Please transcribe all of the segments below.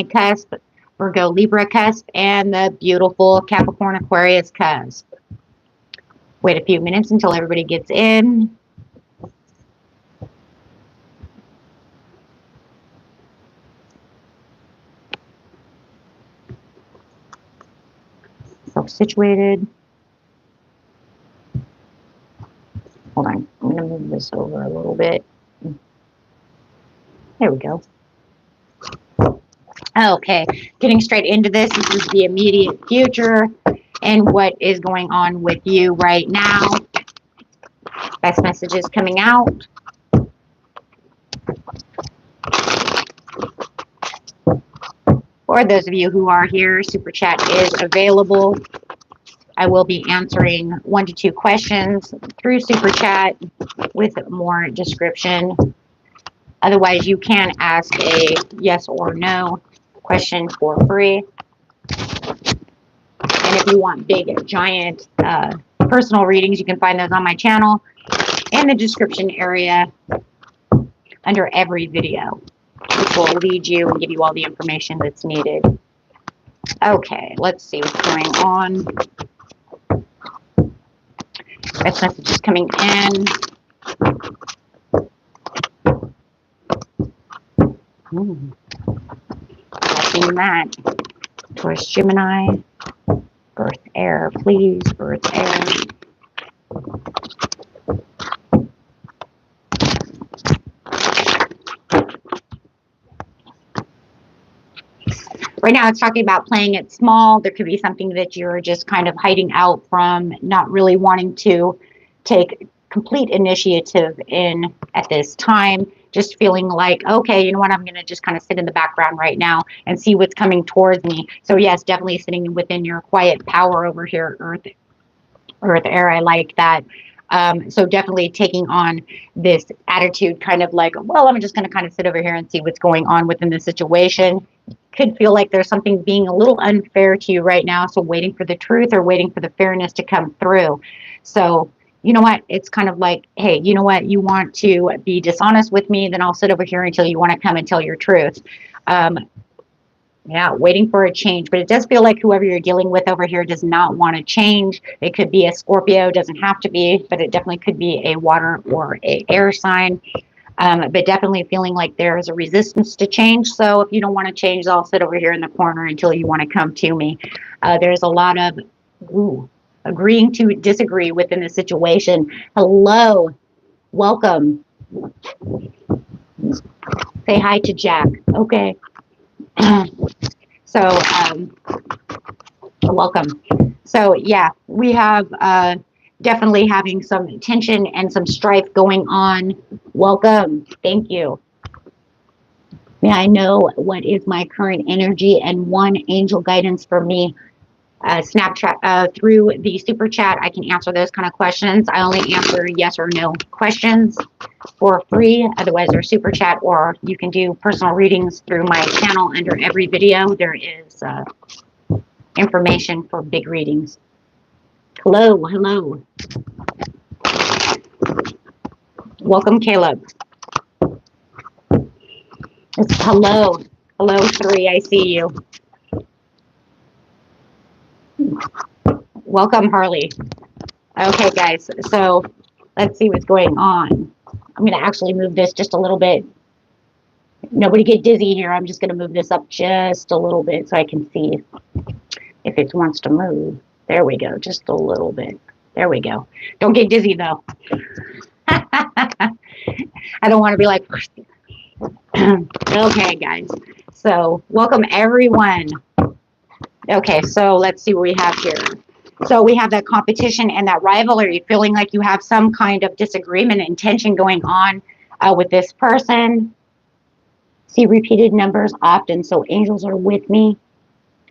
Gemini cusp, Virgo-Libra cusp, and the beautiful Capricorn Aquarius cusp. Wait a few minutes until everybody gets in. Situated. Hold on, I'm going to move this over a little bit. There we go. Okay, getting straight into this. This is the immediate future and what is going on with you right now. Best messages coming out. For those of you who are here, Super Chat is available. I will be answering 1 to 2 questions through Super Chat with more description. Otherwise, you can ask a yes or no question for free. And if you want big, giant personal readings, you can find those on my channel in the description area under every video, which will lead you and give you all the information that's needed. Okay, let's see what's going on. Best messages coming in. Liking that. Taurus, Gemini. Birth air, please. Birth air. Right now it's talking about playing it small. There could be something that you're just kind of hiding out from, not really wanting to take complete initiative in at this time. Just feeling like, okay, you know what, I'm going to just kind of sit in the background right now and see what's coming towards me. So yes, definitely sitting within your quiet power over here, Earth Air. I like that. So definitely taking on this attitude, kind of like, well, I'm just going to kind of sit over here and see what's going on within the situation. Could feel like there's something being a little unfair to you right now. So waiting for the truth or waiting for the fairness to come through. So, you know what? It's kind of like, hey, you know what? You want to be dishonest with me, then I'll sit over here until you want to come and tell your truth. Yeah, waiting for a change. But it does feel like whoever you're dealing with over here does not want to change. It could be a Scorpio, doesn't have to be, but it definitely could be a water or a air sign. But definitely feeling like there is a resistance to change. So if you don't want to change, I'll sit over here in the corner until you want to come to me. There's a lot of agreeing to disagree within the situation. Hello. Welcome. Say hi to Jack. Okay. So, welcome. So, yeah, we have definitely having some tension and some strife going on. Welcome. Thank you. May I know what is my current energy and one angel guidance for me? Snapchat through the super chat. I can answer those kind of questions. I only answer yes or no questions for free. Otherwise, there's super chat, or you can do personal readings through my channel. Under every video, there is information for big readings. Hello, hello. Welcome, Caleb. It's hello. Hello, 3. I see you. Welcome, Harley. Okay, guys, so let's see what's going on. I'm going to actually move this just a little bit. Nobody get dizzy here. I'm just going to move this up just a little bit so I can see if it wants to move. There we go, just a little bit. There we go. Don't get dizzy, though. I don't want to be like... Okay, guys. So, welcome, everyone. Okay, so let's see what we have here. So we have that competition and that rivalry, feeling like you have some kind of disagreement and tension going on with this person. See repeated numbers often, so angels are with me.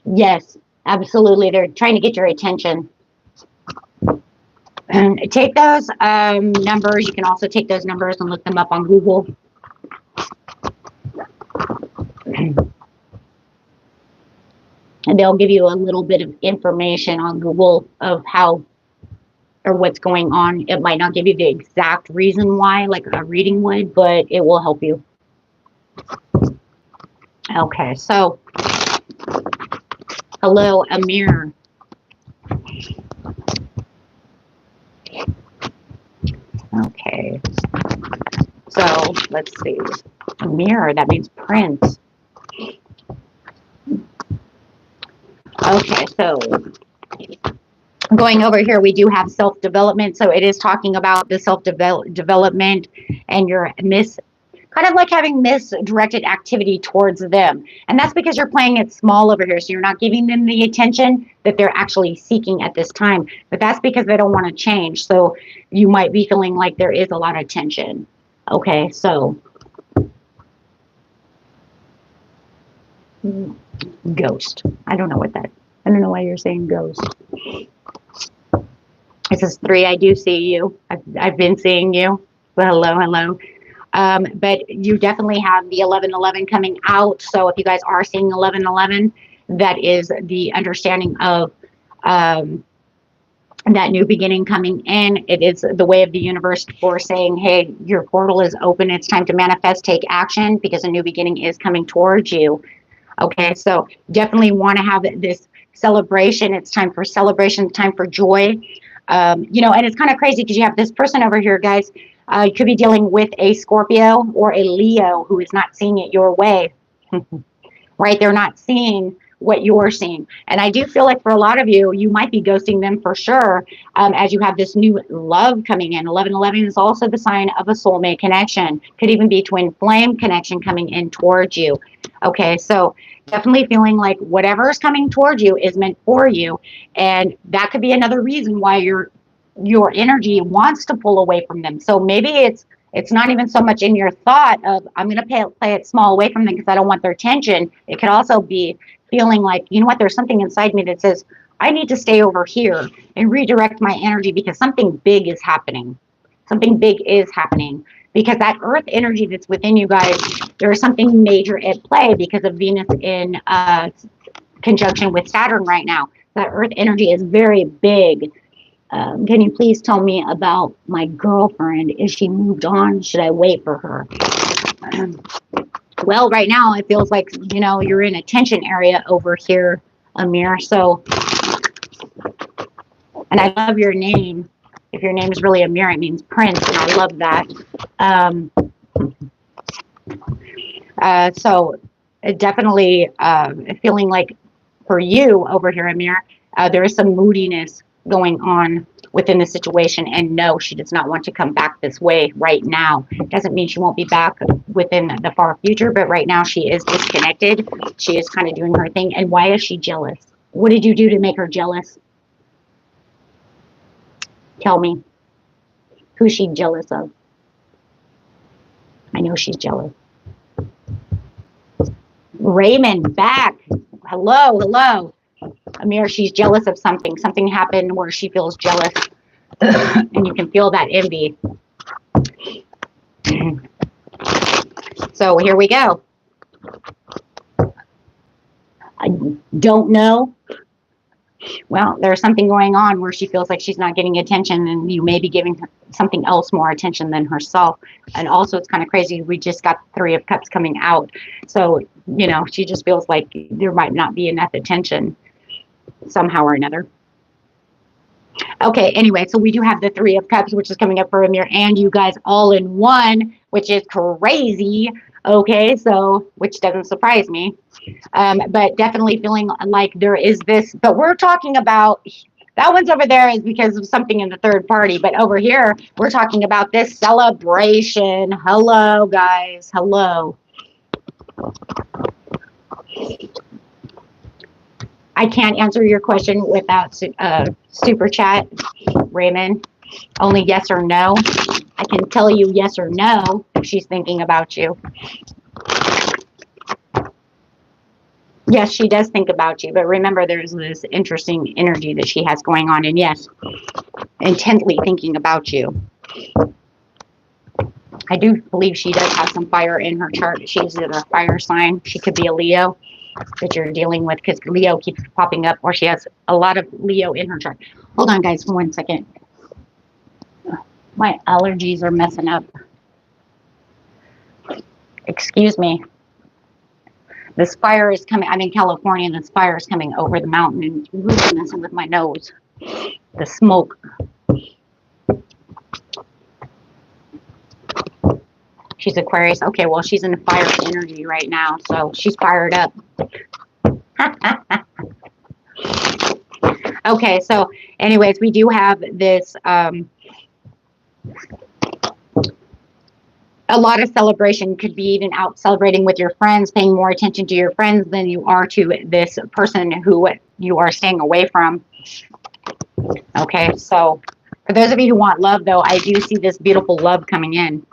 Yes, absolutely. They're trying to get your attention. And take those numbers. You can also take those numbers and look them up on Google. And they'll give you a little bit of information on Google of how or what's going on. It might not give you the exact reason why, like a reading would, but it will help you. Okay, so hello, Amir. Okay, so let's see. Amir, that means prince. Okay, so going over here, we do have self-development. So it is talking about the self-development and your kind of like having misdirected activity towards them. And that's because you're playing it small over here. So you're not giving them the attention that they're actually seeking at this time. But that's because they don't want to change. So you might be feeling like there is a lot of tension. Okay, so ghost. I don't know why you're saying ghost. This is 3. I do see you. I've been seeing you. Well, hello. But you definitely have the 1111 coming out. So if you guys are seeing 1111, that is the understanding of that new beginning coming in. It is the way of the universe for saying, hey, your portal is open. It's time to manifest, take action, because a new beginning is coming towards you. Okay, so definitely want to have this celebration. It's time for celebration, time for joy. You know, and it's kind of crazy because you have this person over here, guys. You could be dealing with a Scorpio or a Leo who is not seeing it your way, right? They're not seeing what you're seeing. And I do feel like for a lot of you, you might be ghosting them for sure, as you have this new love coming in. 1111 is also the sign of a soulmate connection. Could even be twin flame connection coming in towards you. Okay, so definitely feeling like whatever is coming towards you is meant for you. And that could be another reason why your energy wants to pull away from them. So maybe it's not even so much in your thought of, I'm going to play it small away from them because I don't want their attention. It could also be feeling like, you know what, there's something inside me that says, I need to stay over here and redirect my energy because something big is happening. Something big is happening. Because that earth energy that's within you guys, there is something major at play because of Venus in conjunction with Saturn right now. That earth energy is very big. Can you please tell me about my girlfriend? Is she moved on? Should I wait for her? Well, right now it feels like, you know, you're in a tension area over here, Amir. So, and I love your name. If your name is really Amir, it means prince, and I love that. So definitely feeling like for you over here, Amir, there is some moodiness going on within the situation, and no, she does not want to come back this way right now. Doesn't mean she won't be back within the far future, but right now she is disconnected. She is kind of doing her thing. And why is she jealous? What did you do to make her jealous? Tell me. Who's she jealous of? I know she's jealous. Raymond, back. Hello. Amir, she's jealous of something. Something happened where she feels jealous. And you can feel that envy. So here we go. I don't know. Well, there's something going on where she feels like she's not getting attention, and you may be giving her something else more attention than herself. And also, it's kind of crazy. We just got 3 of Cups coming out. So, you know, she just feels like there might not be enough attention somehow or another. Okay, anyway, so we do have the 3 of Cups, which is coming up for Amir and you guys all in one, which is crazy. Okay, so, which doesn't surprise me. But definitely feeling like there is this, but we're talking about, that one's over there is because of something in the third party. But over here, we're talking about this celebration. Hello, guys. Hello. I can't answer your question without super chat, Raymond. Only yes or no. I can tell you yes or no if she's thinking about you. Yes, she does think about you, but remember there's this interesting energy that she has going on, and yes, intently thinking about you. I do believe she does have some fire in her chart. She's a fire sign. She could be a Leo that you're dealing with because Leo keeps popping up, or she has a lot of Leo in her chart. Hold on, guys, for 1 second. My allergies are messing up. Excuse me. This fire is coming. I'm in California, and this fire is coming over the mountain and moving this with my nose. The smoke. She's Aquarius. Okay, well, she's in fire energy right now, so she's fired up. Okay, so anyways, we do have this, a lot of celebration. Could be even out celebrating with your friends, paying more attention to your friends than you are to this person who you are staying away from. Okay, so for those of you who want love, though, I do see this beautiful love coming in.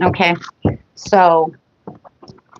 Okay, so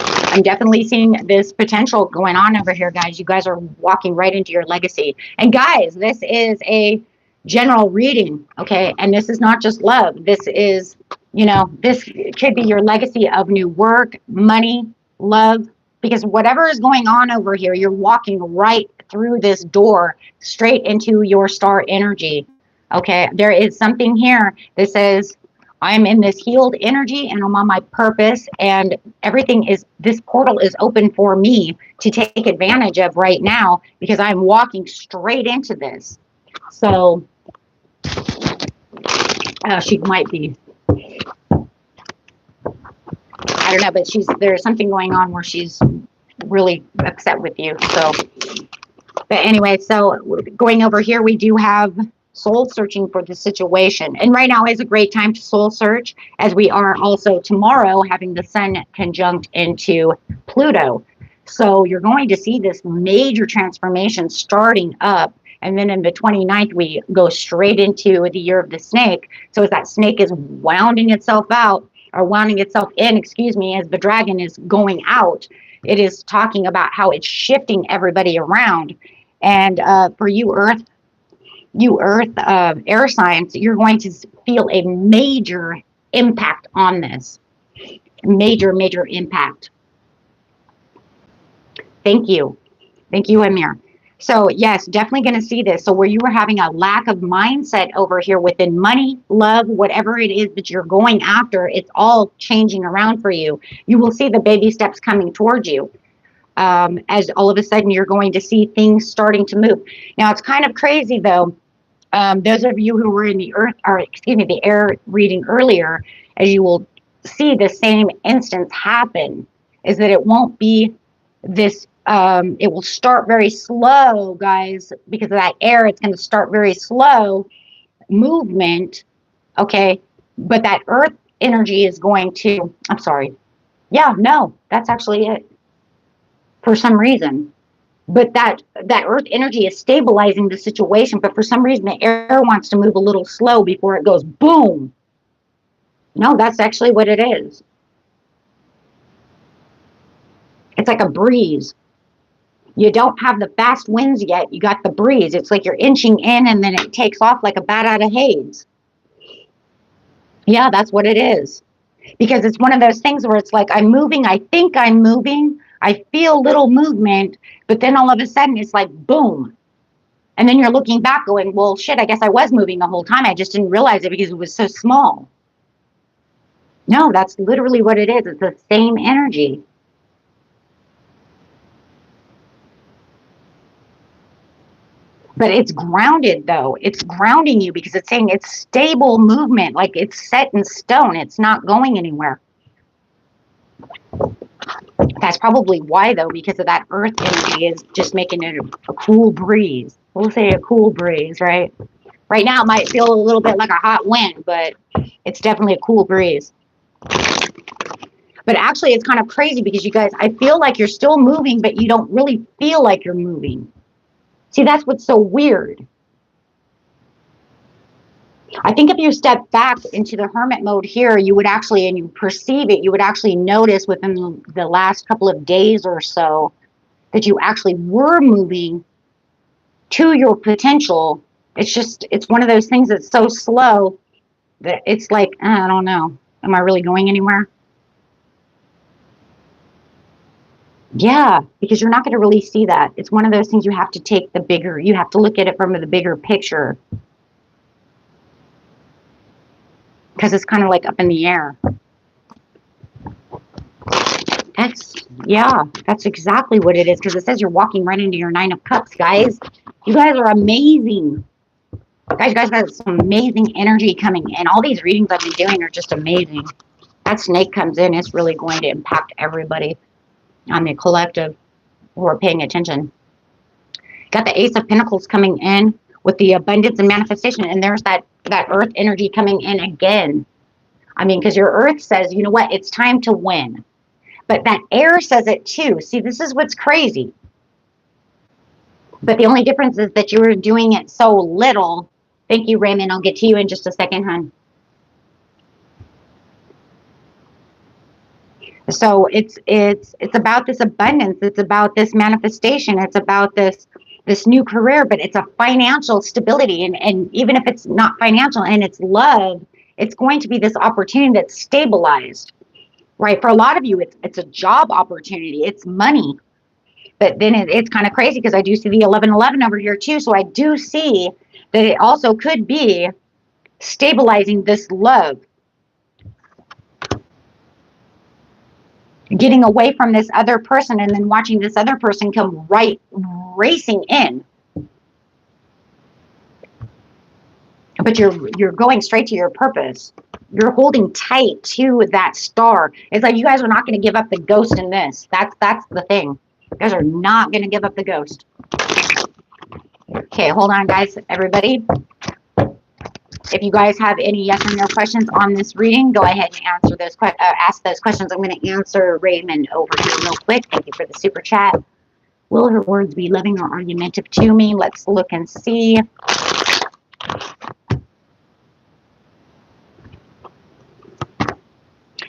I'm definitely seeing this potential going on over here, guys. You guys are walking right into your legacy. And guys, this is a general reading, okay? And this is not just love. This is, you know, this could be your legacy of new work, money, love, because whatever is going on over here, you're walking right through this door straight into your star energy, okay? There is something here that says, I'm in this healed energy and I'm on my purpose, and everything is, this portal is open for me to take advantage of right now because I'm walking straight into this. So she might be, I don't know, but there's something going on where she's really upset with you. So, but anyway, so going over here, we do have soul searching for the situation. And right now is a great time to soul search, as we are also tomorrow having the sun conjunct into Pluto. So you're going to see this major transformation starting up. And then in the 29th, we go straight into the year of the snake. So as that snake is wounding itself out, or wounding itself in, excuse me, as the dragon is going out, it is talking about how it's shifting everybody around. And for you Earth air signs, you're going to feel a major impact on this. Major impact. Thank you, Amir. So yes, definitely going to see this. So where you were having a lack of mindset over here within money, love, whatever it is that you're going after, it's all changing around for you. You will see the baby steps coming towards you. As all of a sudden you're going to see things starting to move. Now it's kind of crazy though. Those of you who were in the the air reading earlier, as you will see the same instance happen, is that it won't be this, it will start very slow, guys, because of that air. It's going to start very slow movement, okay? But that earth energy is going to, I'm sorry. Yeah, no, that's actually it. For some reason. But that earth energy is stabilizing the situation, but for some reason the air wants to move a little slow before it goes boom. No, that's actually what it is. It's like a breeze. You don't have the fast winds yet. You got the breeze. It's like you're inching in and then it takes off like a bat out of haze. Yeah, that's what it is. Because it's one of those things where it's like I'm moving. I think I'm moving. I feel little movement, but then all of a sudden it's like boom. And then you're looking back going, well, shit, I guess I was moving the whole time. I just didn't realize it because it was so small. No, that's literally what it is. It's the same energy. But it's grounded though. It's grounding you because it's saying it's stable movement, like it's set in stone. It's not going anywhere. That's probably why, though, because of that earth energy is just making it a cool breeze. We'll say a cool breeze, right? Right now, it might feel a little bit like a hot wind, but it's definitely a cool breeze. But actually, it's kind of crazy because you guys, I feel like you're still moving, but you don't really feel like you're moving. See, that's what's so weird. I think if you step back into the hermit mode here, you would actually, and you perceive it, you would actually notice within the last couple of days or so that you actually were moving to your potential. It's just, it's one of those things that's so slow that it's like, I don't know. Am I really going anywhere? Yeah, because you're not going to really see that. It's one of those things you have to take the bigger, you have to look at it from the bigger picture. Because it's kind of like up in the air. Yeah, that's exactly what it is, because it says you're walking right into your Nine of Cups, guys. You guys are amazing. Guys, you guys got some amazing energy coming in. All these readings I've been doing are just amazing. That snake comes in, it's really going to impact everybody on the collective who are paying attention. Got the Ace of Pentacles coming in with the abundance and manifestation, and there's that earth energy coming in again. I mean, because your earth says, you know what, it's time to win. But that air says it too. See, this is what's crazy. But the only difference is that you're doing it so little. Thank you, Raymond. I'll get to you in just a second, hon. So it's about this abundance. It's about this manifestation. It's about this new career, but it's a financial stability. And even if it's not financial and it's love, it's going to be this opportunity that's stabilized, right? For a lot of you, it's a job opportunity. It's money. But then it's kind of crazy because I do see the 1111 over here too. So I do see that it also could be stabilizing this love. Getting away from this other person and then watching this other person come racing in. But you're going straight to your purpose. You're holding tight to that star. It's like you guys are not going to give up the ghost in this. That's the thing. You guys are not going to give up the ghost. Okay, hold on, guys. Everybody. If you guys have any yes or no questions on this reading, go ahead and answer those ask those questions. I'm going to answer Raymond over here real quick. Thank you for the super chat. Will her words be loving or argumentative to me? Let's look and see.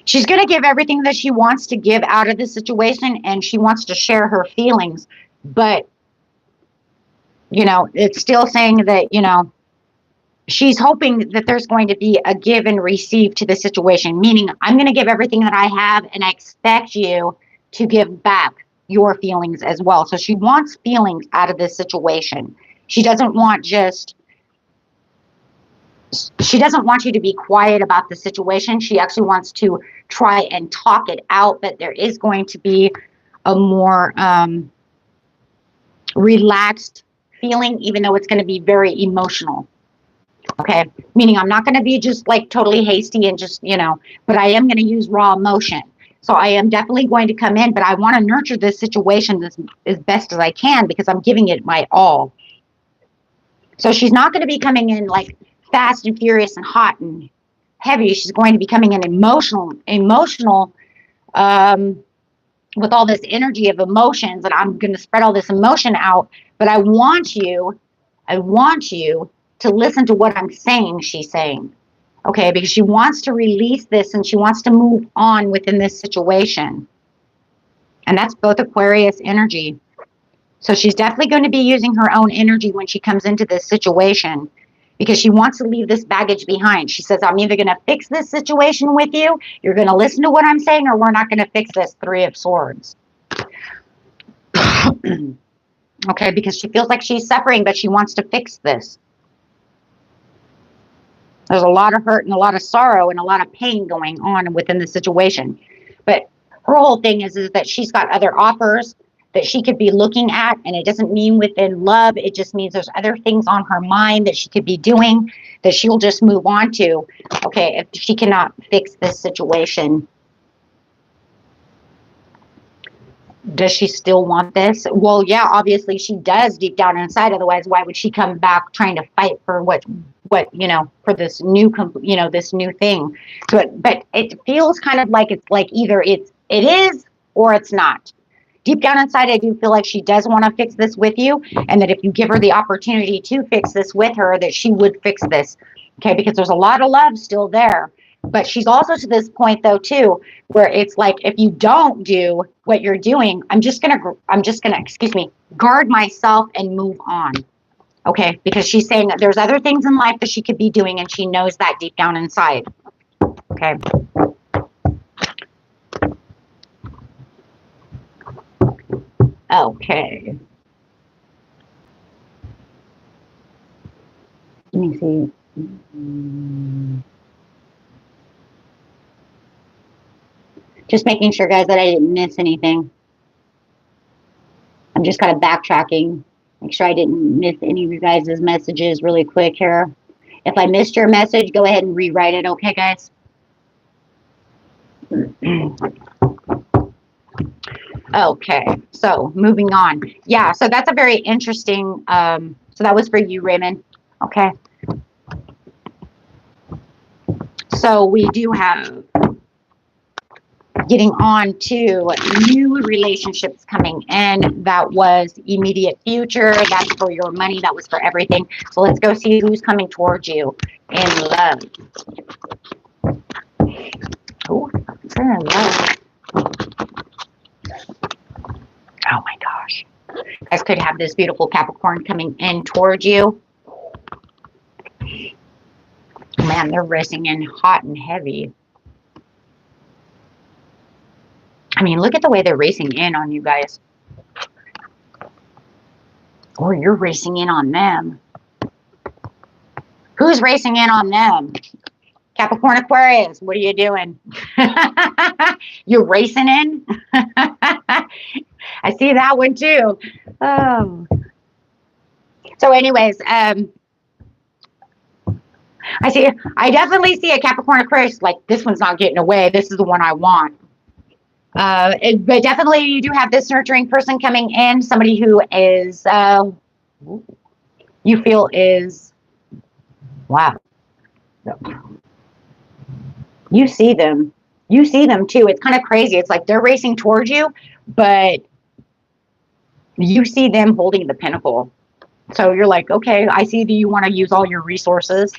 She's going to give everything that she wants to give out of this situation, and she wants to share her feelings. But, you know, it's still saying that, you know, she's hoping that there's going to be a give and receive to the situation, meaning I'm going to give everything that I have, and I expect you to give back your feelings as well. So she wants feelings out of this situation. She doesn't want you to be quiet about the situation. She actually wants to try and talk it out, but there is going to be a more relaxed feeling, even though it's going to be very emotional. Okay, meaning I'm not going to be just like totally hasty and just, you know, but I am going to use raw emotion. So I am definitely going to come in, but I want to nurture this situation as best as I can because I'm giving it my all. So she's not going to be coming in like fast and furious and hot and heavy. She's going to be coming in emotional, with all this energy of emotions, and I'm going to spread all this emotion out. But I want you to listen to what I'm saying, she's saying. Okay, because she wants to release this and she wants to move on within this situation. And that's both Aquarius energy. So she's definitely going to be using her own energy when she comes into this situation because she wants to leave this baggage behind. She says, I'm either going to fix this situation with you, you're going to listen to what I'm saying, or we're not going to fix this. Three of Swords. Okay, because she feels like she's suffering, but she wants to fix this. There's a lot of hurt and a lot of sorrow and a lot of pain going on within the situation. But her whole thing is that she's got other offers that she could be looking at, and it doesn't mean within love. It just means there's other things on her mind that she could be doing that she'll just move on to. Okay, if she cannot fix this situation. Does she still want this? Well, yeah, obviously she does deep down inside. Otherwise, why would she come back trying to fight for what you know, for this new, you know, this new thing? So, but it feels kind of like it's like either it is or it's not. Deep down inside, I do feel like she does want to fix this with you, and that if you give her the opportunity to fix this with her, that she would fix this. Okay, because there's a lot of love still there. But she's also to this point though too, where it's like, if you don't do what you're doing, I'm just gonna, excuse me, guard myself and move on. Okay, because she's saying that there's other things in life that she could be doing, and she knows that deep down inside. Okay. Okay. Let me see. Just making sure, guys, that I didn't miss anything. I'm just kind of backtracking. Make sure I didn't miss any of you guys' messages really quick here. If I missed your message, go ahead and rewrite it, okay, guys? Okay, so moving on. Yeah, so that's a very interesting, so that was for you, Raymond. Okay. So we do have, getting on to new relationships coming in. That was immediate future. That's for your money. That was for everything. So let's go see who's coming towards you in love. Oh, in love. Oh my gosh. You guys could have this beautiful Capricorn coming in towards you. Man, they're racing in hot and heavy. I mean, look at the way they're racing in on you guys. Or you're racing in on them. Who's racing in on them? Capricorn, Aquarius, what are you doing? You're racing in? I see that one too. Oh. So anyways, I definitely see a Capricorn, Aquarius, like this one's not getting away. This is the one I want. But definitely you do have this nurturing person coming in, somebody who is, you feel is, wow. You see them. You see them too. It's kind of crazy. It's like they're racing towards you, but you see them holding the pinnacle. So you're like, okay, I see that you want to use all your resources.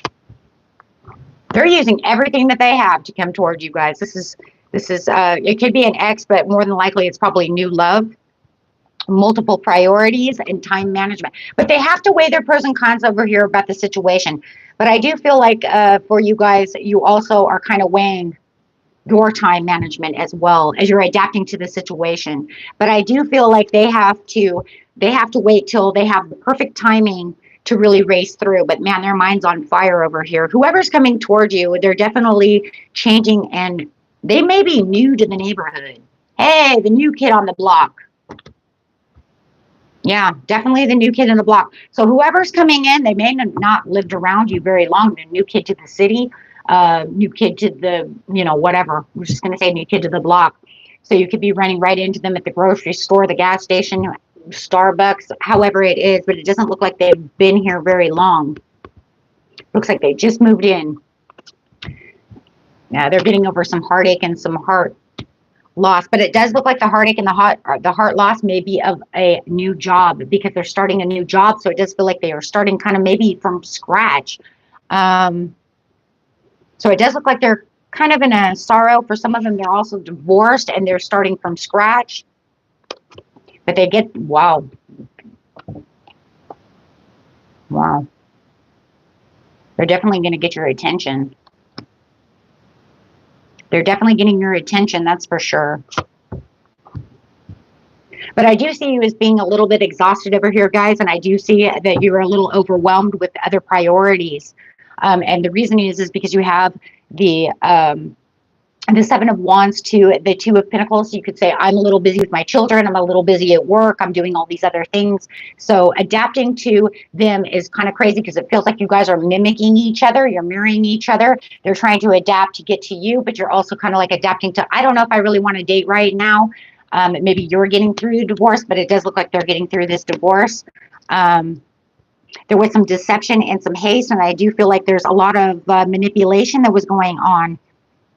They're using everything that they have to come towards you guys. This is it could be an ex, but more than likely it's probably new love, multiple priorities, and time management. But they have to weigh their pros and cons over here about the situation. But I do feel like for you guys, you also are kind of weighing your time management as well as you're adapting to the situation. But I do feel like they have to wait till they have the perfect timing to really race through. But man, their mind's on fire over here. Whoever's coming towards you, they're definitely changing, and they may be new to the neighborhood. Hey, the new kid on the block. Yeah, definitely the new kid in the block. So whoever's coming in, they may not lived around you very long. The new kid to the city, new kid to the, whatever. We're just going to say new kid to the block. So you could be running right into them at the grocery store, the gas station, Starbucks, however it is. But it doesn't look like they've been here very long. Looks like they just moved in. Yeah, they're getting over some heartache and some heart loss, but it does look like the heartache and the heart loss may be of a new job, because they're starting a new job. So it does feel like they are starting kind of maybe from scratch. So it does look like they're kind of in a sorrow. For some of them, they're also divorced and they're starting from scratch. But they get, wow. Wow. They're definitely going to get your attention. They're definitely getting your attention, that's for sure. But I do see you as being a little bit exhausted over here, guys, and I do see that you're a little overwhelmed with other priorities. And the reason is because you have the Seven of Wands to the Two of Pentacles. You could say, I'm a little busy with my children. I'm a little busy at work. I'm doing all these other things. So adapting to them is kind of crazy, because it feels like you guys are mimicking each other. You're mirroring each other. They're trying to adapt to get to you, but you're also kind of like adapting to, I don't know if I really want to date right now. Maybe you're getting through the divorce, but it does look like they're getting through this divorce. There was some deception and some haste, and I do feel like there's a lot of manipulation that was going on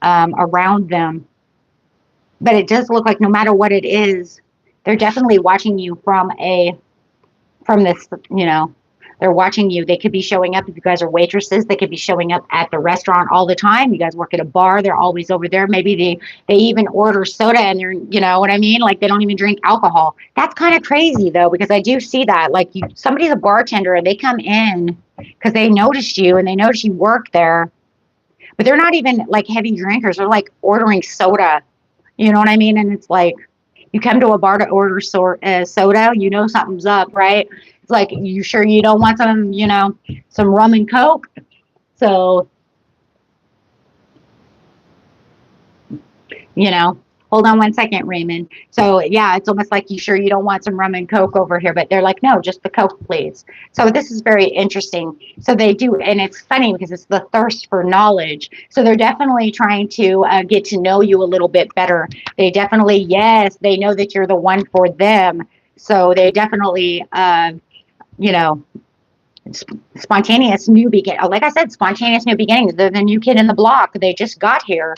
around them. But it does look like no matter what it is, they're definitely watching you from this, they're watching you. They could be showing up, if you guys are waitresses, they could be showing up at the restaurant all the time. You guys work at a bar, they're always over there. Maybe they even order soda, and they're, you know what I mean? Like, they don't even drink alcohol. That's kind of crazy though, because I do see that. Like, somebody's a bartender and they come in because they noticed you and they notice you work there. But they're not even like heavy drinkers. They're like ordering soda. You know what I mean? And it's like, you come to a bar to order soda, something's up, right? It's like, you sure you don't want some, some rum and Coke? So, Hold on one second, Raymond. So yeah, it's almost like, you sure you don't want some rum and Coke over here? But they're like, no, just the Coke, please. So this is very interesting. So they do, and it's funny because it's the thirst for knowledge. So they're definitely trying to get to know you a little bit better. They definitely, yes, they know that you're the one for them. So they definitely, you know, spontaneous new begin. Like I said, spontaneous new beginnings. They're the new kid in the block. They just got here.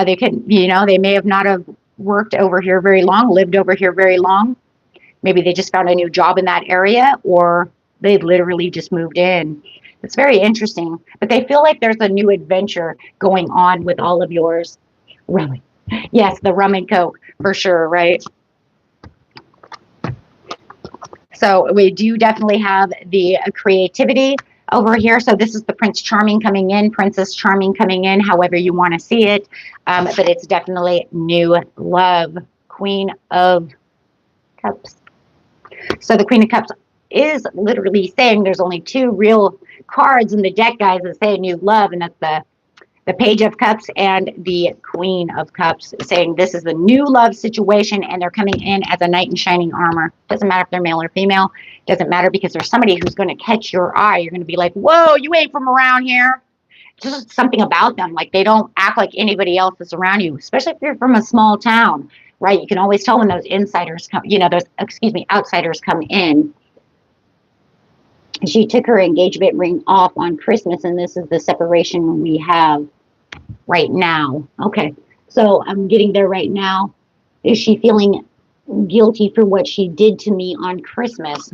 They could, you know, they may have not have worked over here very long, lived over here very long. Maybe they just found a new job in that area, or they literally just moved in. It's very interesting, but they feel like there's a new adventure going on with all of yours. Really? Yes, the rum and Coke for sure, right? So we do definitely have the creativity over here. So this is the Prince Charming coming in, Princess Charming coming in, however you want to see it. But it's definitely new love, Queen of Cups. So the Queen of Cups is literally saying there's only two real cards in the deck, guys, that say new love, and that's the Page of Cups and the Queen of Cups, saying this is a new love situation, and they're coming in as a knight in shining armor. Doesn't matter if they're male or female. Doesn't matter, because there's somebody who's going to catch your eye. You're going to be like, whoa, you ain't from around here. Just something about them. Like, they don't act like anybody else that's around you, especially if you're from a small town, right? You can always tell when those insiders come, you know, those, excuse me, outsiders come in. She took her engagement ring off on Christmas, and this is the separation we have right now. Okay, so I'm getting there right now. Is she feeling guilty for what she did to me on Christmas?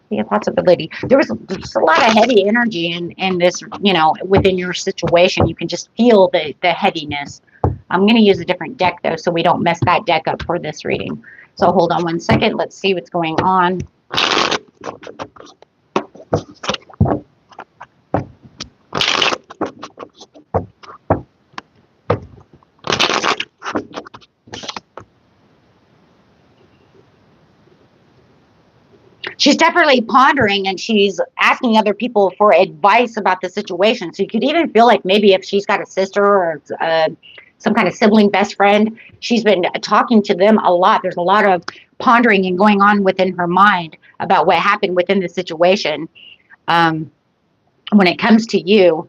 Yeah, possibility. There's a lot of heavy energy in this, you know, within your situation. You can just feel the heaviness. I'm going to use a different deck, though, so we don't mess that deck up for this reading. So hold on one second. Let's see what's going on. She's definitely pondering, and she's asking other people for advice about the situation. So you could even feel like maybe if she's got a sister or some kind of sibling best friend, she's been talking to them a lot. There's a lot of pondering and going on within her mind about what happened within the situation. When it comes to you,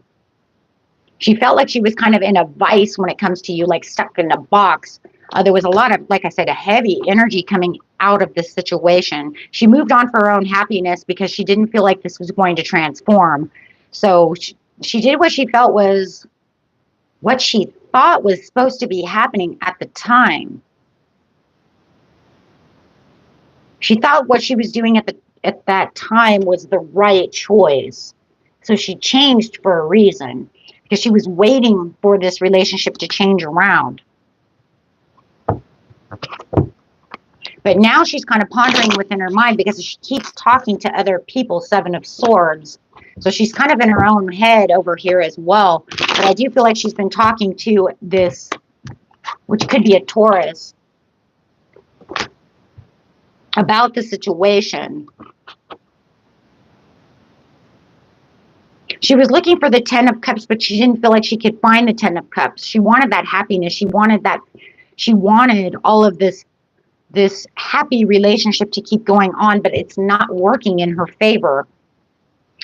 she felt like she was kind of in a vice when it comes to you, like stuck in a box. There was a lot of, like I said, a heavy energy coming out of this situation. She moved on for her own happiness because she didn't feel like this was going to transform. So she did what she felt was what she thought was supposed to be happening at the time. She thought what she was doing at that time was the right choice. So she changed for a reason, because she was waiting for this relationship to change around. But now she's kind of pondering within her mind, because she keeps talking to other people, Seven of Swords. So she's kind of in her own head over here as well. But I do feel like she's been talking to this, which could be a Taurus, about the situation. She was looking for the Ten of Cups, but she didn't feel like she could find the Ten of Cups. She wanted that happiness. She wanted that. She wanted all of this happy relationship to keep going on, but it's not working in her favor.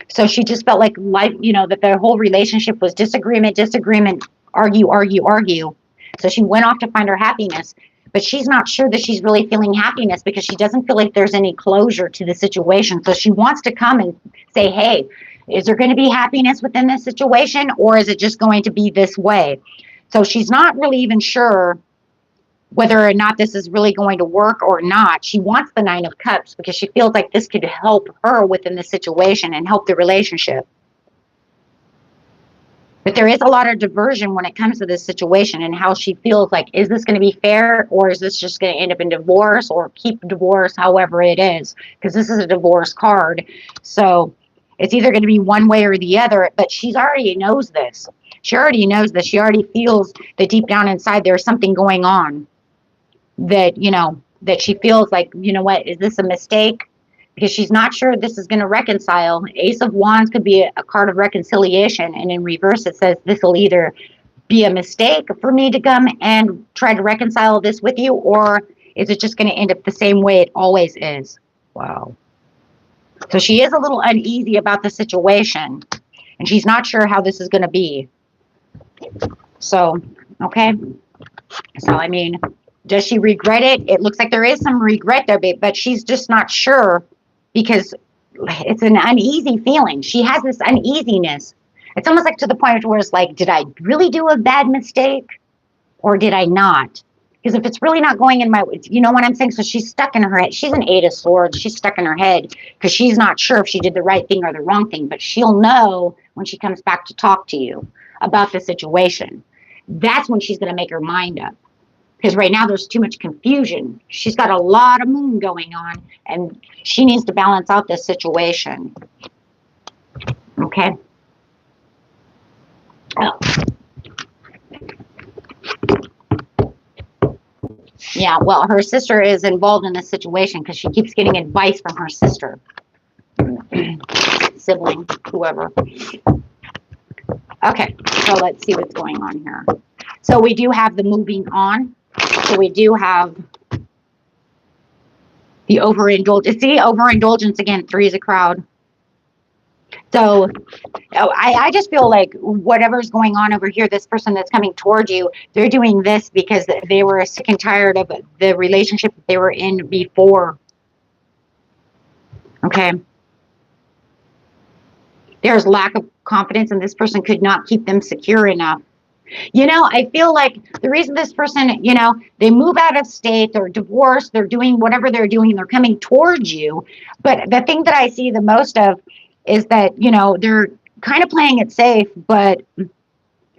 So she just felt like life, you know, that their whole relationship was disagreement, argue, argue, argue. So she went off to find her happiness, but she's not sure that she's really feeling happiness, because she doesn't feel like there's any closure to the situation. So she wants to come and say, hey, is there going to be happiness within this situation, or is it just going to be this way? So she's not really even sure whether or not this is really going to work or not. She wants the Nine of Cups because she feels like this could help her within the situation and help the relationship. But there is a lot of diversion when it comes to this situation, and how she feels like, is this going to be fair, or is this just going to end up in divorce, or keep divorce, however it is, because this is a divorce card. So it's either going to be one way or the other, but she already knows this. She already knows that. She already feels that deep down inside there's something going on. That, you know, that she feels like, you know what, is this a mistake? Because she's not sure this is going to reconcile. Ace of Wands could be a card of reconciliation, and in reverse it says this will either be a mistake for me to come and try to reconcile this with you, or is it just going to end up the same way it always is? Wow. So she is a little uneasy about the situation, and she's not sure how this is going to be. So, okay. So, I mean, does she regret it? It looks like there is some regret there, but she's just not sure because it's an uneasy feeling. She has this uneasiness. It's almost like to the point where it's like, did I really do a bad mistake or did I not? Because if it's really not going in my, you know what I'm saying? So she's stuck in her head. She's an 8 of Swords. She's stuck in her head because she's not sure if she did the right thing or the wrong thing, but she'll know when she comes back to talk to you about the situation. That's when she's going to make her mind up. Because right now there's too much confusion. She's got a lot of moon going on, and she needs to balance out this situation. Okay? Oh. Yeah, well, her sister is involved in this situation because she keeps getting advice from her sister. Sibling, whoever. Okay, so let's see what's going on here. So we do have the moving on. So we do have the overindulgence. See, overindulgence again, 3 is a crowd. So I just feel like whatever's going on over here, this person that's coming towards you, they're doing this because they were sick and tired of the relationship that they were in before. Okay. There's lack of confidence, and this person could not keep them secure enough. You know, I feel like the reason this person, you know, they move out of state, they're divorced, they're doing whatever they're doing, they're coming towards you. But the thing that I see the most of is that, you know, they're kind of playing it safe, but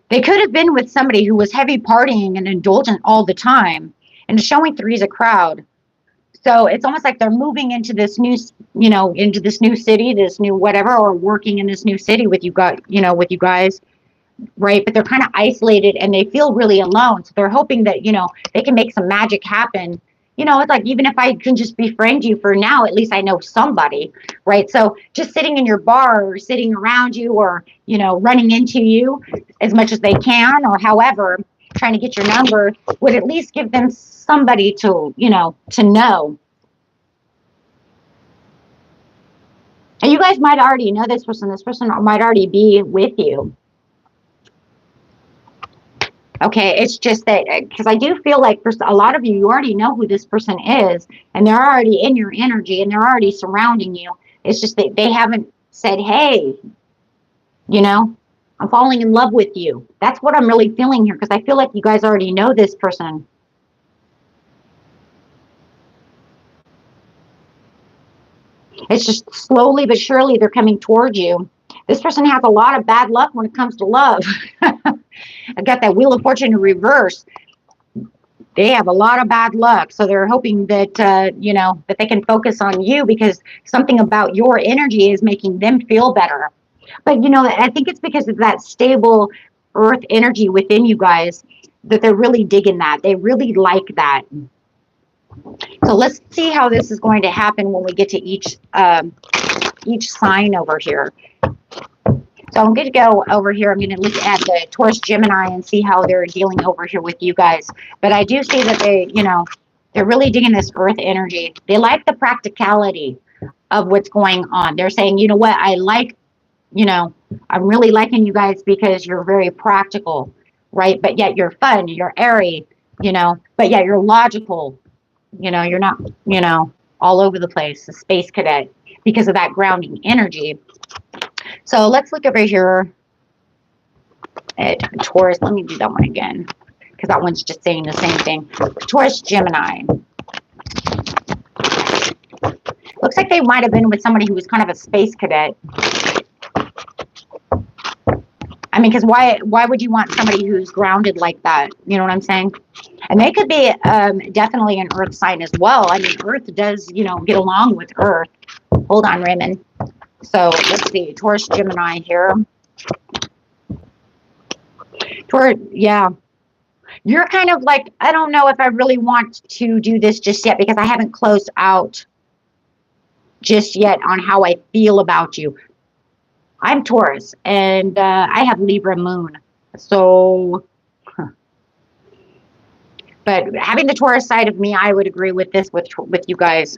they could have been with somebody who was heavy partying and indulgent all the time and showing 3 is a crowd. So it's almost like they're moving into this new, you know, into this new city, this new whatever, or working in this new city with you guys, you know, with you guys. Right, but they're kind of isolated and they feel really alone. So they're hoping that, you know, they can make some magic happen. You know, it's like, even if I can just befriend you for now, at least I know somebody, right? So just sitting in your bar or sitting around you or, you know, running into you as much as they can or however, trying to get your number would at least give them somebody to, you know, to know. And you guys might already know this person. This person might already be with you. Okay, it's just that, because I do feel like for a lot of you, you already know who this person is, and they're already in your energy, and they're already surrounding you. It's just that they haven't said, hey, you know, I'm falling in love with you. That's what I'm really feeling here, because I feel like you guys already know this person. It's just slowly but surely they're coming towards you. This person has a lot of bad luck when it comes to love. I got that Wheel of Fortune in reverse. They have a lot of bad luck. So they're hoping that, you know, that they can focus on you because something about your energy is making them feel better. But, you know, I think it's because of that stable earth energy within you guys that they're really digging that. They really like that. So let's see how this is going to happen when we get to each sign over here. So I'm going to go over here. I'm going to look at the Taurus, Gemini, and see how they're dealing over here with you guys. But I do see that they, you know, they're really digging this earth energy. They like the practicality of what's going on. They're saying, you know what, I like, you know, I'm really liking you guys because you're very practical, right? But yet you're fun, you're airy, you know, but yet you're logical. You know, you're not, you know, all over the place, a space cadet, because of that grounding energy. So let's look over here at Taurus. Let me do that one again, because that one's just saying the same thing. Taurus, Gemini. Looks like they might have been with somebody who was kind of a space cadet. I mean, because why would you want somebody who's grounded like that? You know what I'm saying? And they could be definitely an earth sign as well. I mean, earth does, you know, get along with earth. Hold on, Raymond. So let's see, Taurus, Gemini here. Taurus, yeah. You're kind of like, I don't know if I really want to do this just yet because I haven't closed out just yet on how I feel about you. I'm Taurus, and I have Libra moon. So But having the Taurus side of me, I would agree with this with you guys.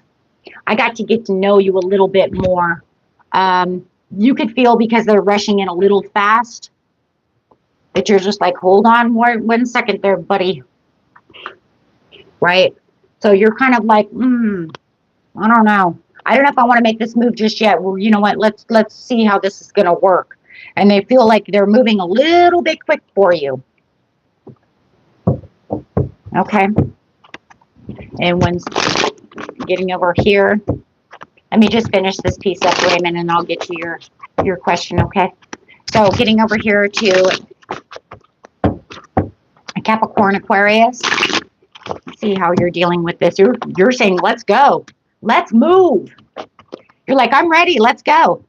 I got to get to know you a little bit more. You could feel, because they're rushing in a little fast, that you're just like, hold on 1 second there, buddy. Right? So you're kind of like, I don't know. I don't know if I want to make this move just yet. Well, you know what? Let's see how this is going to work. And they feel like they're moving a little bit quick for you. Okay. And when getting over here, let me just finish this piece up, Raymond, and I'll get to your question, okay? So getting over here to Capricorn, Aquarius. See how you're dealing with this. You're saying, let's go. Let's move. You're like, I'm ready. Let's go.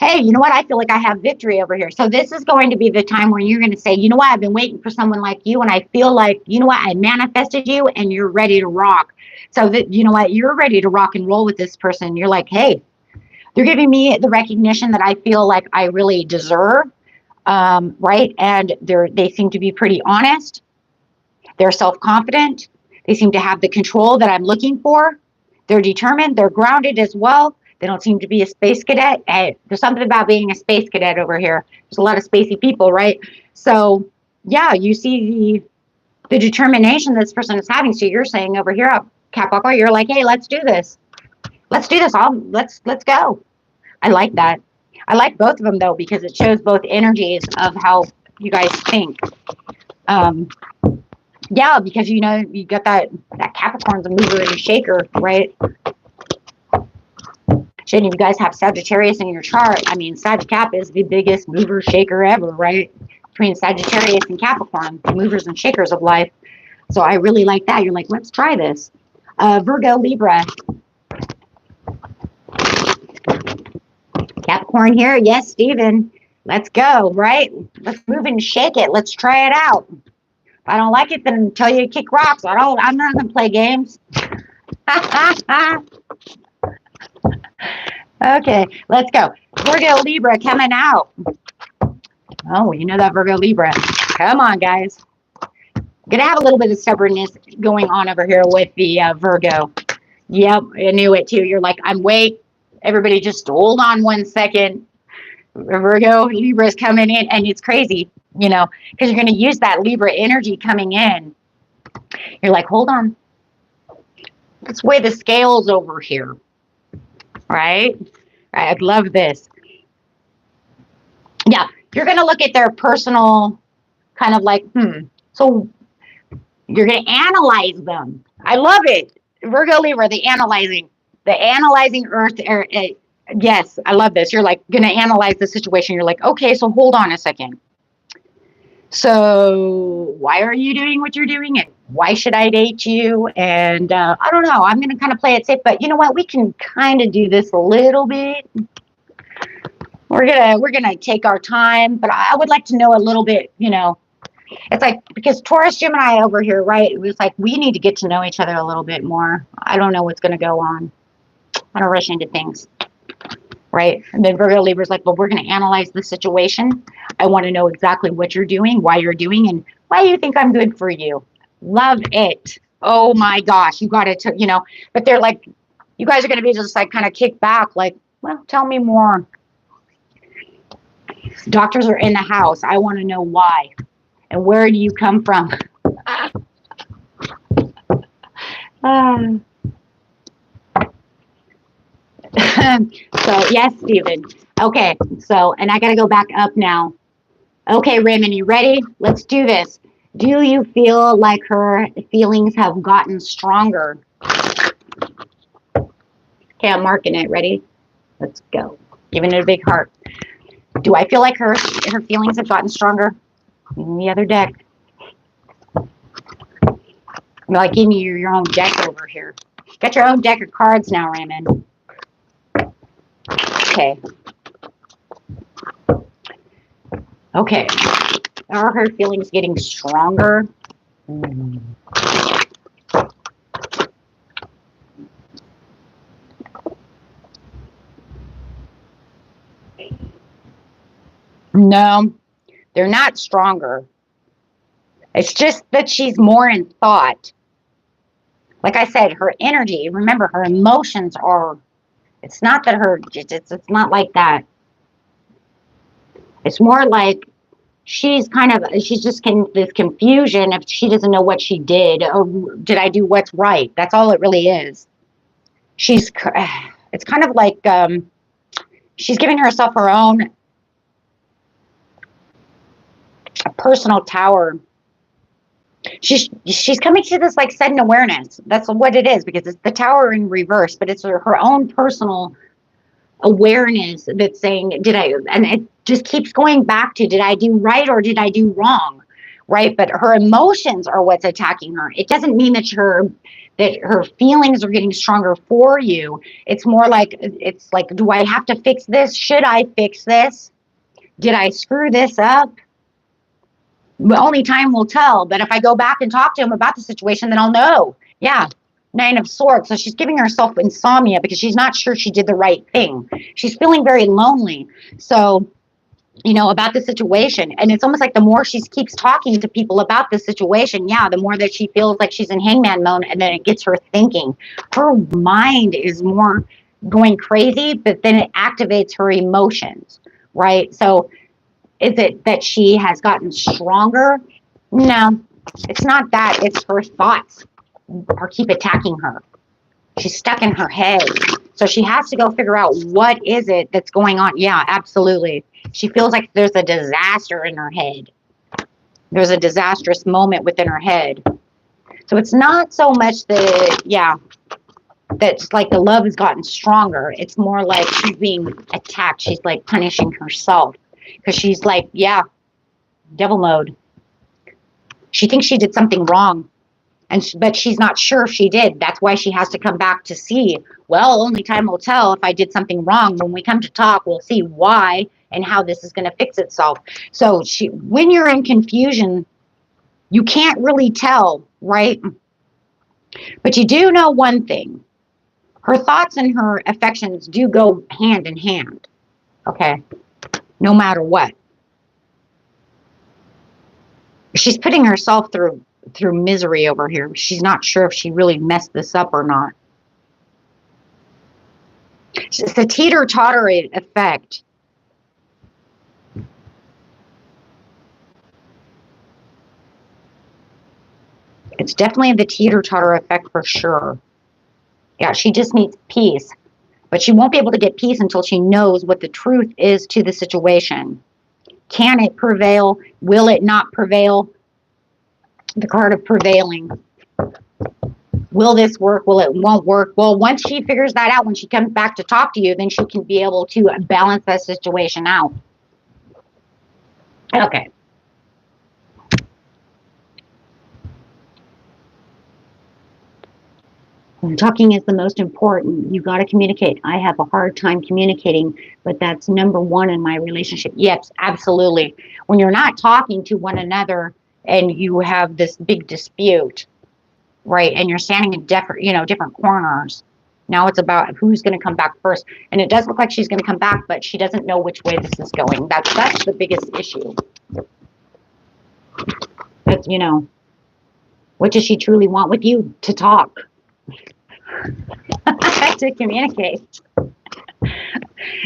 Hey, you know what? I feel like I have victory over here. So this is going to be the time where you're going to say, you know what? I've been waiting for someone like you, and I feel like, you know what? I manifested you, and you're ready to rock. So that, you know what? You're ready to rock and roll with this person. You're like, hey, they're giving me the recognition that I feel like I really deserve, right? And they seem to be pretty honest. They're self-confident. They seem to have the control that I'm looking for. They're determined. They're grounded as well. They don't seem to be a space cadet. There's something about being a space cadet over here. There's a lot of spacey people, right? So, yeah, you see the determination this person is having. So you're saying over here, Cap-Aqua, you're like, hey, let's do this. Let's do this. Let's go. I like that. I like both of them, though, because it shows both energies of how you guys think. Yeah, because, you know, you got that Capricorn's a mover and a shaker, right? Shouldn't you guys have Sagittarius in your chart? I mean, Sag Cap is the biggest mover shaker ever, right? Between Sagittarius and Capricorn, the movers and shakers of life. So I really like that. You're like, let's try this. Virgo-Libra. Capricorn here. Yes, Steven. Let's go, right? Let's move and shake it. Let's try it out. If I don't like it, then tell you to kick rocks. I'm not going to play games. Okay, let's go. Virgo-Libra coming out. Oh, you know that Virgo-Libra. Come on, guys. Gonna have a little bit of stubbornness going on over here with the Virgo. Yep, I knew it too. You're like, wait. Everybody just hold on 1 second. Virgo-Libra is coming in, and it's crazy, you know, because you're going to use that Libra energy coming in. You're like, hold on. Let's weigh the scales over here. Right? I love this. Yeah, you're going to look at their personal kind of like, so you're going to analyze them. I love it. Virgo-Libra, the analyzing earth. Yes, I love this. You're like going to analyze the situation. You're like, okay, so hold on a second. So why are you doing what you're doing? And why should I date you? And I don't know. I'm going to kind of play it safe. But you know what? We can kind of do this a little bit. We're gonna take our time. But I would like to know a little bit, you know. It's like, because Taurus, Gemini over here, right? It was like, we need to get to know each other a little bit more. I don't know what's going to go on. I don't rush into things. Right? And then Virgo Libra is like, well, we're going to analyze the situation. I want to know exactly what you're doing, why you're doing, and why you think I'm good for you. Love it. Oh my gosh. You got it, you know, but they're like, you guys are going to be just like kind of kick back, like, well, tell me more. Doctors are in the house. I want to know why. And where do you come from? So, yes, Steven. Okay, so, and I got to go back up now. Okay, Raymond, you ready? Let's do this. Do you feel like her feelings have gotten stronger? Okay, I'm marking it. Ready? Let's go. Giving it a big heart. Do I feel like her feelings have gotten stronger? In the other deck. I'm like giving you your own deck over here. Got your own deck of cards now, Raymond. Okay. Okay. Are her feelings getting stronger? No, they're not stronger. It's just that she's more in thought. Like I said, her energy, remember, her emotions are, it's not that it's not like that. It's more like she's just this confusion if she doesn't know what she did, or did I do what's right? That's all it really is. It's kind of like she's giving herself her own personal tower. She's coming to this like sudden awareness. That's what it is, because it's the tower in reverse, but it's her own personal awareness that's saying, and it just keeps going back to, did I do right or did I do wrong? Right? But her emotions are what's attacking her. It doesn't mean that her feelings are getting stronger for you. It's more like, do I have to fix this? Should I fix this? Did I screw this up? Only time will tell. But if I go back and talk to him about the situation, then I'll know. Yeah. 9 of Swords. So she's giving herself insomnia because she's not sure she did the right thing. She's feeling very lonely. So, about the situation. And it's almost like the more she keeps talking to people about the situation, the more that she feels like she's in hangman mode, and then it gets her thinking. Her mind is more going crazy, but then it activates her emotions, right? So is it that she has gotten stronger? No, it's not that. It's her thoughts or keep attacking her. She's stuck in her head. So she has to go figure out what is it that's going on. Yeah, absolutely. She feels like there's a disaster in her head. There's a disastrous moment within her head. So it's not so much that, that's like the love has gotten stronger. It's more like she's being attacked. She's like punishing herself. Because she's like, devil mode. She thinks she did something wrong. But she's not sure if she did. That's why she has to come back to see. Well, only time will tell if I did something wrong. When we come to talk, we'll see why and how this is going to fix itself. So when you're in confusion, you can't really tell, right? But you do know one thing. Her thoughts and her affections do go hand in hand. Okay? No matter what. She's putting herself through misery over here. She's not sure if she really messed this up or not. It's a teeter-totter effect. It's definitely the teeter-totter effect for sure. Yeah, she just needs peace. But she won't be able to get peace until she knows what the truth is to the situation. Can it prevail? Will it not prevail? The card of prevailing. Will this work? Will it won't work? Well, once she figures that out, when she comes back to talk to you, then she can be able to balance that situation out. Okay. Talking is the most important. You got to communicate. I have a hard time communicating, but that's number one in my relationship. Yes, absolutely. When you're not talking to one another and you have this big dispute, right? And you're standing in different corners. Now it's about who's going to come back first. And it does look like she's going to come back, but she doesn't know which way this is going. That's the biggest issue. But, what does she truly want with you? To talk. To communicate,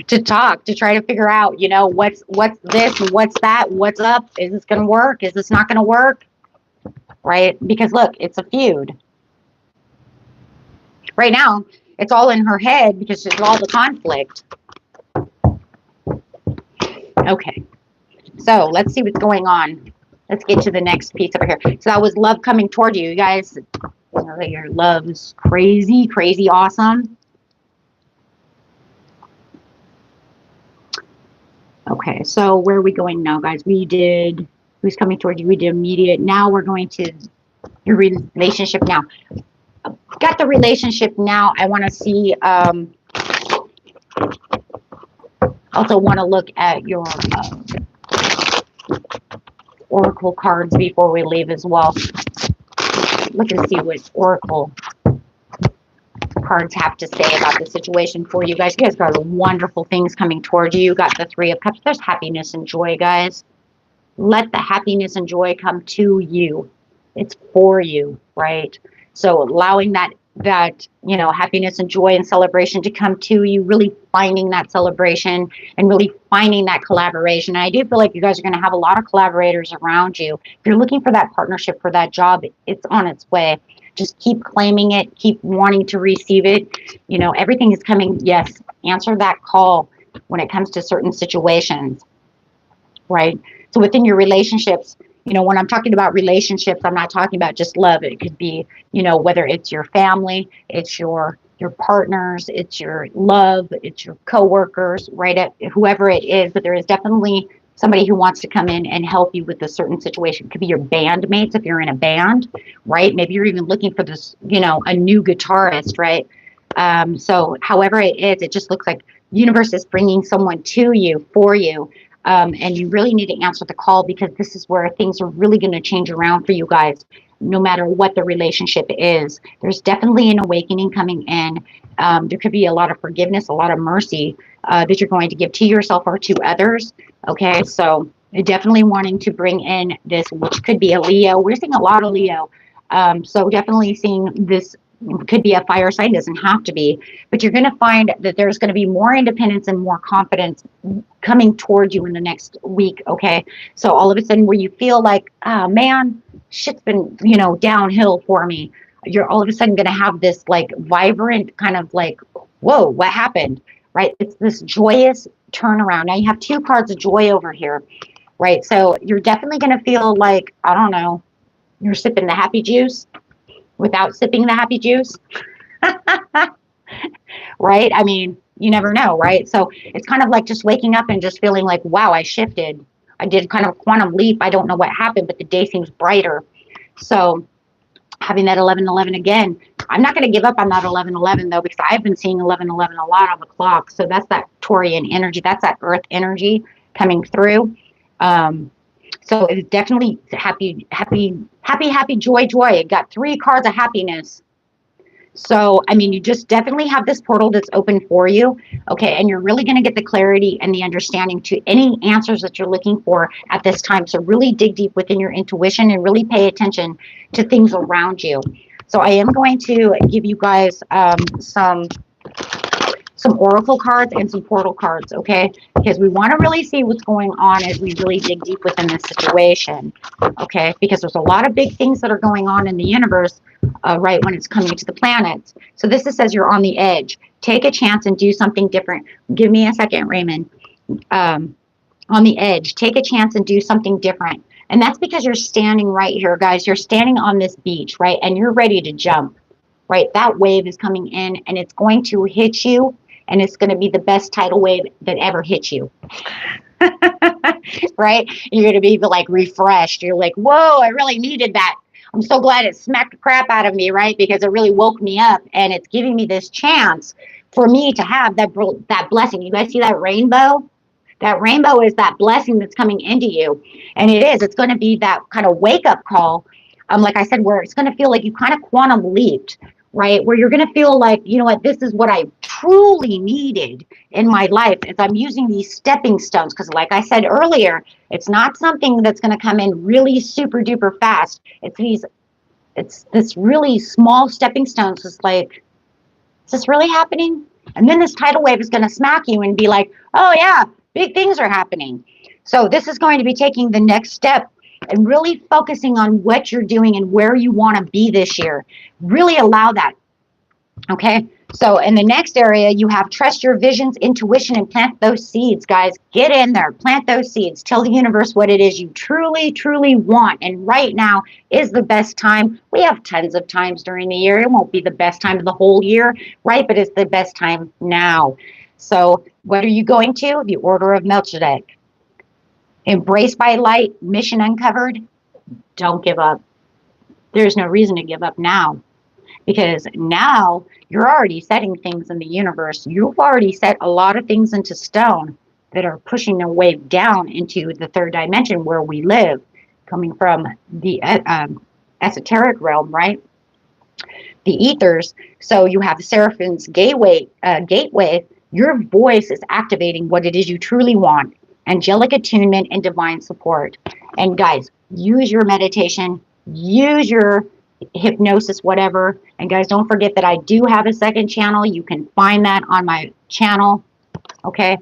to talk, to try to figure out, what's this and what's that, what's up, is this going to work, is this not going to work, right? Because look, it's a feud. Right now, it's all in her head because it's all the conflict. Okay, so let's see what's going on. Let's get to the next piece over here. So that was love coming toward you, you guys. Your love is crazy, crazy awesome. Okay, so where are we going now, guys? We did who's coming toward you. We did immediate. Now we're going to your relationship now. Got the relationship now. I want to see. Also want to look at your oracle cards before we leave as well. Look and see what oracle cards have to say about the situation for you guys. You guys got wonderful things coming towards you. You got the 3 of Cups. There's happiness and joy, guys. let the happiness and joy come to you. It's for you, right? So allowing that, you know, happiness and joy and celebration to come to you, really finding that celebration and really finding that collaboration. And I do feel like you guys are going to have a lot of collaborators around you. If you're looking for that partnership for that job, it's on its way. Just keep claiming it, keep wanting to receive it. You know, everything is coming. Yes, answer that call when it comes to certain situations, right? So within your relationships, you know, when I'm talking about relationships, I'm not talking about just love. It could be, you know, whether it's your family, it's your partners, it's your love, it's your coworkers, right? Whoever it is, but there is definitely somebody who wants to come in and help you with a certain situation. It could be your bandmates if you're in a band, right? Maybe you're even looking for this, you know, a new guitarist, right? So however it is, it just looks like the universe is bringing someone to you, for you. And you really need to answer the call, because this is where things are really going to change around for you guys, no matter what the relationship is. There's definitely an awakening coming in. There could be a lot of forgiveness, a lot of mercy that you're going to give to yourself or to others. Okay, so you're definitely wanting to bring in this, which could be a Leo. We're seeing a lot of Leo. So definitely seeing this. Could be a fire sign, doesn't have to be, but you're going to find that there's going to be more independence and more confidence coming towards you in the next week. Okay, so all of a sudden where you feel like, oh man, shit's been, you know, downhill for me, you're all of a sudden going to have this like vibrant kind of like, whoa, what happened, right? It's this joyous turnaround. Now you have two cards of joy over here, right? So you're definitely going to feel like, I don't know, you're sipping the happy juice without sipping the happy juice. Right? I mean, you never know, right? So it's kind of like just waking up and just feeling like, wow, I shifted. I did kind of a quantum leap. I don't know what happened, but the day seems brighter. So having that 11-11 again, I'm not going to give up on that 11-11 though, because I've been seeing 11-11 a lot on the clock. So that's that Taurian energy. That's that earth energy coming through. So it's definitely happy, joy. It got 3 cards of happiness. So, I mean, you just definitely have this portal that's open for you. Okay. And you're really going to get the clarity and the understanding to any answers that you're looking for at this time. So really dig deep within your intuition and really pay attention to things around you. So I am going to give you guys some oracle cards and some portal cards, okay? Because we want to really see what's going on as we really dig deep within this situation, okay? Because there's a lot of big things that are going on in the universe, right, when it's coming to the planets. So this says you're on the edge. Take a chance and do something different. Give me a second, Raymond. On the edge. Take a chance and do something different. And that's because you're standing right here, guys. You're standing on this beach, right? And you're ready to jump, right? That wave is coming in and it's going to hit you. And it's going to be the best tidal wave that ever hit you. Right? You're going to be like refreshed. You're like, whoa, I really needed that. I'm so glad it smacked the crap out of me, right? Because it really woke me up and it's giving me this chance for me to have that blessing. You guys see that rainbow? That rainbow is that blessing that's coming into you. And it is. It's going to be that kind of wake up call. Like I said, where it's going to feel like you kind of quantum leaped, right? Where you're going to feel like, you know what, this is what I truly needed in my life as I'm using these stepping stones. Because like I said earlier, it's not something that's going to come in really super duper fast. It's this really small stepping stones. It's like, is this really happening? And then this tidal wave is going to smack you and be like, oh yeah, big things are happening. So this is going to be taking the next step and really focusing on what you're doing and where you want to be this year. Really allow that. Okay. So in the next area, you have trust your visions, intuition, and plant those seeds, guys. Get in there, plant those seeds. Tell the universe what it is you truly, truly want. And right now is the best time. We have tons of times during the year. It won't be the best time of the whole year, right? But it's the best time now. So what are you going to? The Order of Melchizedek. Embraced by light, mission uncovered. Don't give up. There's no reason to give up now, because now you're already setting things in the universe. You've already set a lot of things into stone that are pushing their wave down into the third dimension where we live, coming from the esoteric realm, right? The ethers. So you have the Seraphim's gateway. Your voice is activating what it is you truly want. angelic attunement, and divine support. And guys, use your meditation, use your hypnosis, whatever. And guys, don't forget that I do have a second channel. You can find that on my channel. Okay.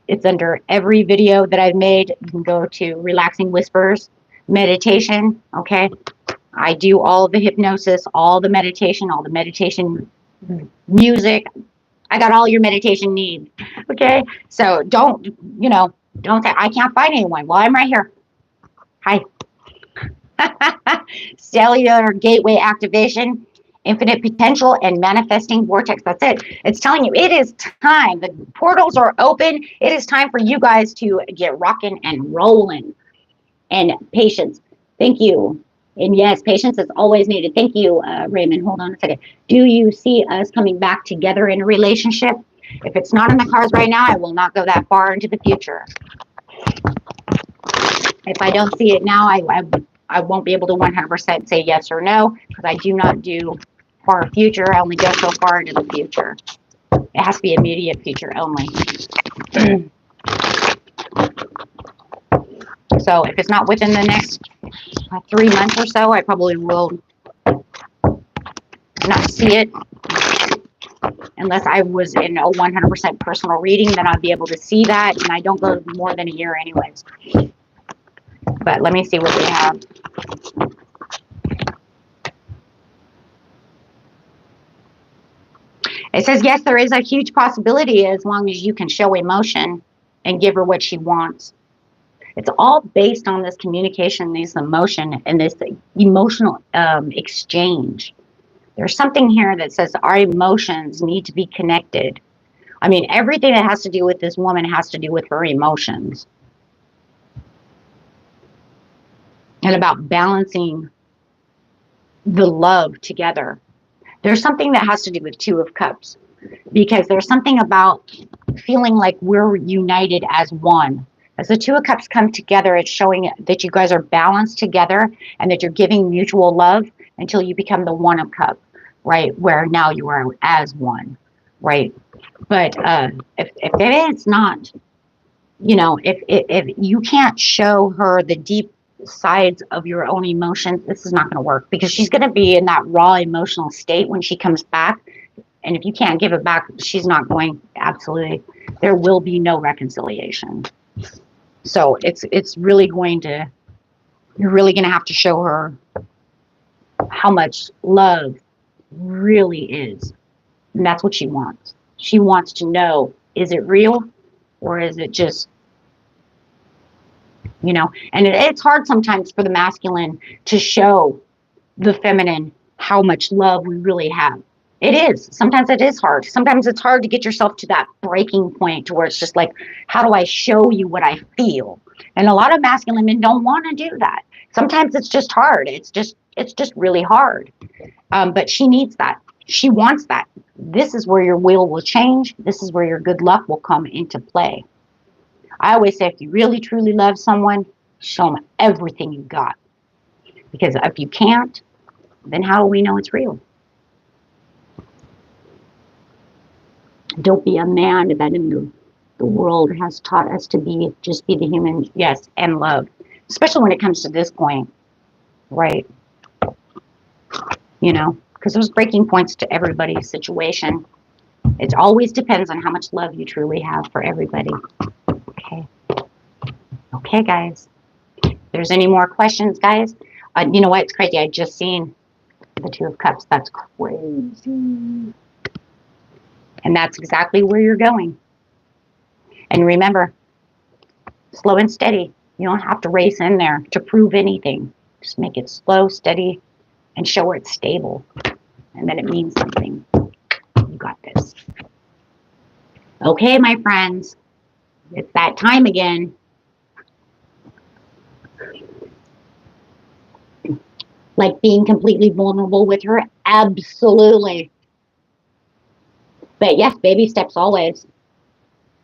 It's under every video that I've made. You can go to Relaxing Whispers Meditation. Okay. I do all the hypnosis, all the meditation music. I got all your meditation needs. Okay. So don't say, I can't find anyone. Well, I'm right here. Hi. Cellular gateway activation, infinite potential, and manifesting vortex. That's it. It's telling you it is time. The portals are open. It is time for you guys to get rocking and rolling. And patience. Thank you. And yes, patience is always needed. Thank you, Raymond. Hold on a second. Do you see us coming back together in a relationship? If it's not in the cards right now, I will not go that far into the future. If I don't see it now, I won't be able to 100% say yes or no, because I do not do far future. I only go so far into the future. It has to be immediate future only. So if it's not within the next 3 months or so, I probably will not see it. Unless I was in a 100% personal reading, then I'd be able to see that. And I don't go more than a year anyways. But let me see what we have. It says, yes, there is a huge possibility as long as you can show emotion and give her what she wants. It's all based on this communication, this emotion, and this emotional exchange. There's something here that says our emotions need to be connected. I mean, everything that has to do with this woman has to do with her emotions. And about balancing the love together. There's something that has to do with Two of Cups. Because there's something about feeling like we're united as one. As the Two of Cups come together, it's showing that you guys are balanced together and that you're giving mutual love until you become the One of Cups, right? Where now you are as one, right? But if it's not, if you can't show her the deep sides of your own emotions, this is not going to work, because she's going to be in that raw emotional state when she comes back. And if you can't give it back, she's not going, absolutely, there will be no reconciliation. So it's really going to, you're really going to have to show her how much love really is. And that's what she wants. She wants to know, is it real or is it just, and it's hard sometimes for the masculine to show the feminine how much love we really have. It is. Sometimes it is hard. Sometimes it's hard to get yourself to that breaking point to where it's just like, how do I show you what I feel? And a lot of masculine men don't want to do that. Sometimes it's just hard. It's just really hard. But she needs that. She wants that. This is where your will change. This is where your good luck will come into play. I always say, if you really, truly love someone, show them everything you got. Because if you can't, then how do we know it's real? Don't be a man that in the world has taught us to just be the human, yes, and love. Especially when it comes to this point, right? Because there's breaking points to everybody's situation. It always depends on how much love you truly have for everybody. Okay, guys. If there's any more questions, guys, you know what? It's crazy. I just seen the Two of Cups. That's crazy. And that's exactly where you're going. And remember, slow and steady. You don't have to race in there to prove anything. Just make it slow, steady, and show her it's stable. And then it means something. You got this. Okay, my friends. It's that time again. Like being completely vulnerable with her? Absolutely. But yes, baby steps always.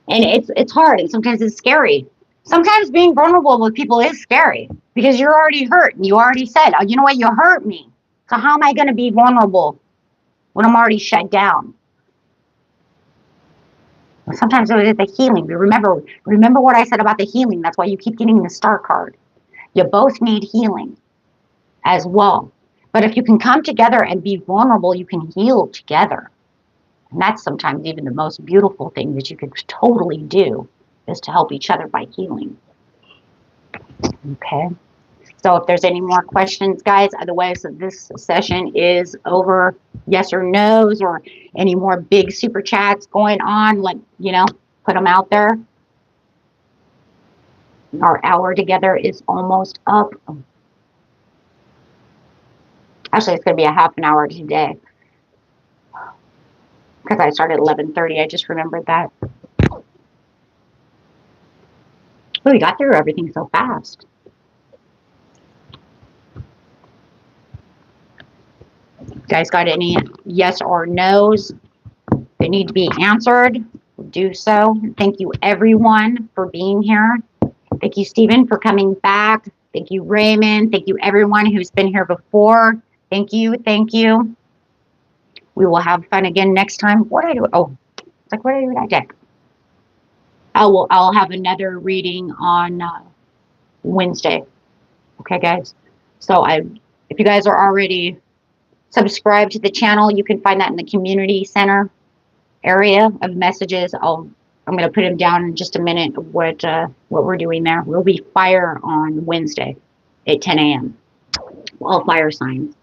And it's hard, and sometimes it's scary. Sometimes being vulnerable with people is scary because you're already hurt. And you already said, oh, you know what, you hurt me. So how am I going to be vulnerable when I'm already shut down? Sometimes it is the healing. Remember what I said about the healing. That's why you keep getting the star card. You both need healing as well. But if you can come together and be vulnerable, you can heal together. And that's sometimes even the most beautiful thing that you could totally do, is to help each other by healing. Okay. So if there's any more questions, guys, otherwise this session is over. Yes or no's, or any more big super chats going on, like, you know, put them out there. Our hour together is almost up. Actually, it's going to be a half an hour today, because I started at 11:30. I just remembered that. Oh, we got through everything so fast. You guys got any yes or no's that need to be answered? Do so. Thank you, everyone, for being here. Thank you, Stephen, for coming back. Thank you, Raymond. Thank you, everyone who's been here before. Thank you. Thank you. We will have fun again next time. What did I do? Oh, it's like, what did I do with that deck? I'll have another reading on Wednesday. Okay, guys. So if you guys are already subscribed to the channel, you can find that in the community center area of messages. I'm going to put them down in just a minute. What we're doing there. We'll be fire on Wednesday at 10 a.m. All fire signs.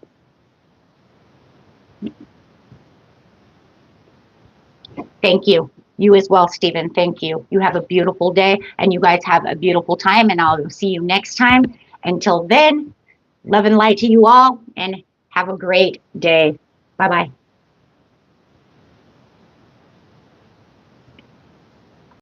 Thank you. You as well, Stephen. Thank you. You have a beautiful day, and you guys have a beautiful time, and I'll see you next time. Until then, love and light to you all, and have a great day. Bye-bye.